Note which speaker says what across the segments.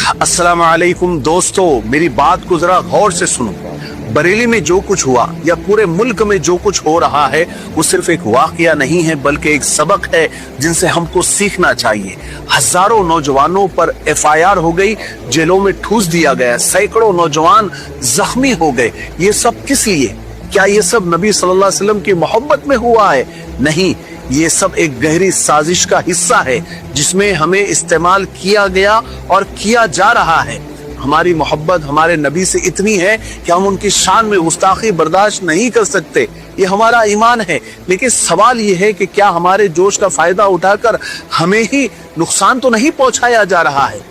Speaker 1: अस्सलाम वालेकुम दोस्तों, मेरी बात को जरा गौर से सुनो। बरेली में जो कुछ हुआ या पूरे मुल्क में जो कुछ हो रहा है वो सिर्फ एक वाकया नहीं है बल्कि एक सबक है जिनसे हमको सीखना चाहिए। हजारों नौजवानों पर FIR हो गई, जेलों में ठूस दिया गया, सैकड़ों नौजवान जख्मी हो गए। ये सब किस लिए? क्या ये सब नबी सल्लल्लाहु अलैहि वसल्लम की मोहब्बत में हुआ है? नहीं, ये सब एक गहरी साजिश का हिस्सा है जिसमें हमें इस्तेमाल किया गया और किया जा रहा है। हमारी मोहब्बत हमारे नबी से इतनी है कि हम उनकी शान में गुस्ताखी बर्दाश्त नहीं कर सकते। ये हमारा ईमान है, लेकिन सवाल ये है कि क्या हमारे जोश का फायदा उठाकर हमें ही नुकसान तो नहीं पहुंचाया जा रहा है?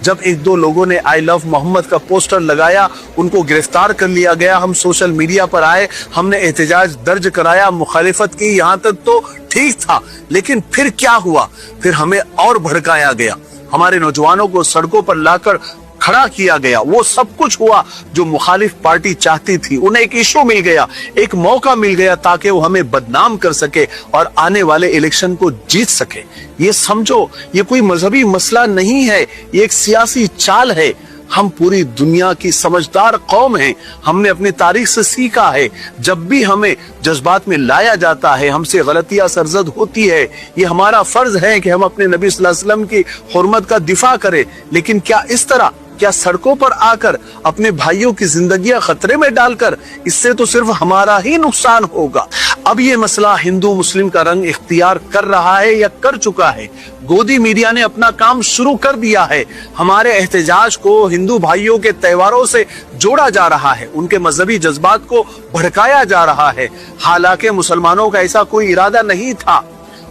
Speaker 1: जब एक दो लोगों ने आई लव मोहम्मद का पोस्टर लगाया, उनको गिरफ्तार कर लिया गया, हम सोशल मीडिया पर आए, हमने एहतजाज दर्ज कराया, मुखालिफत की, यहाँ तक तो ठीक था। लेकिन फिर क्या हुआ? फिर हमें और भड़काया गया, हमारे नौजवानों को सड़कों पर लाकर खड़ा किया गया। वो सब कुछ हुआ जो मुखालिफ पार्टी चाहती थी। उन्हें एक इशू मिल गया, एक मौका मिल गया ताकि वो हमें बदनाम कर सके और आने वाले इलेक्शन को जीत सके। ये समझो, ये कोई मजहबी मसला नहीं है, ये एक सियासी चाल है। हम पूरी दुनिया की समझदार कौम हैं, हमने अपनी तारीख से सीखा है, जब भी हमें जज्बात में लाया जाता है, हमसे गलतियां सरजद होती है, ये हमारा फर्ज है कि हम अपने नबी सल्लल्लाहु अलैहि वसल्लम की हुर्मत का दिफा करें। लेकिन क्या इस तरह, क्या सड़कों पर आकर अपने भाइयों की जिंदगियां खतरे में डालकर? इससे तो सिर्फ हमारा ही नुकसान होगा। अब ये मसला हिंदू मुस्लिम का रंग इख्तियार कर रहा है या कर चुका है। गोदी मीडिया ने अपना काम शुरू कर दिया है। हमारे एहतजाज को हिंदू भाइयों के त्योहारों से जोड़ा जा रहा है, उनके मजहबी जज्बात को भड़काया जा रहा है। हालांकि मुसलमानों का ऐसा कोई इरादा नहीं था,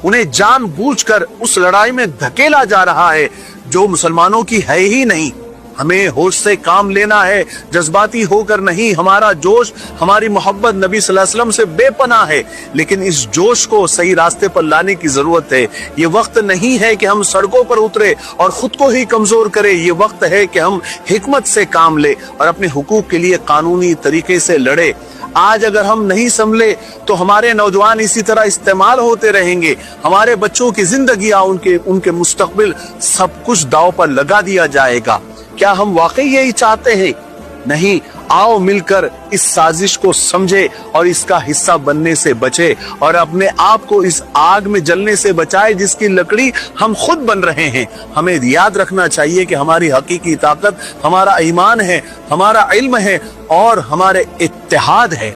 Speaker 1: उन्हें जानबूझकर उस लड़ाई में धकेला जा रहा है जो मुसलमानों की है ही नहीं। हमें होश से काम लेना है, जज्बाती होकर नहीं। हमारा जोश, हमारी मोहब्बत नबी सल्लल्लाहु अलैहि वसल्लम से बेपनाह है, लेकिन इस जोश को सही रास्ते पर लाने की जरूरत है। ये वक्त नहीं है कि हम सड़कों पर उतरे और खुद को ही कमजोर करें। ये वक्त है कि हम हिकमत से काम ले और अपने हुकूक के लिए कानूनी तरीके से लड़े। आज अगर हम नहीं संभले तो हमारे नौजवान इसी तरह इस्तेमाल होते रहेंगे। हमारे बच्चों की जिंदगियां, उनके मुस्तकबिल, सब कुछ दांव पर लगा दिया जाएगा। क्या हम वाकई यही चाहते हैं? नहीं। आओ मिलकर इस साजिश को समझे और इसका हिस्सा बनने से बचे और अपने आप को इस आग में जलने से बचाए जिसकी लकड़ी हम खुद बन रहे हैं। हमें याद रखना चाहिए कि हमारी हकीकी ताकत हमारा ईमान है, हमारा इल्म है और हमारे इत्तेहाद है।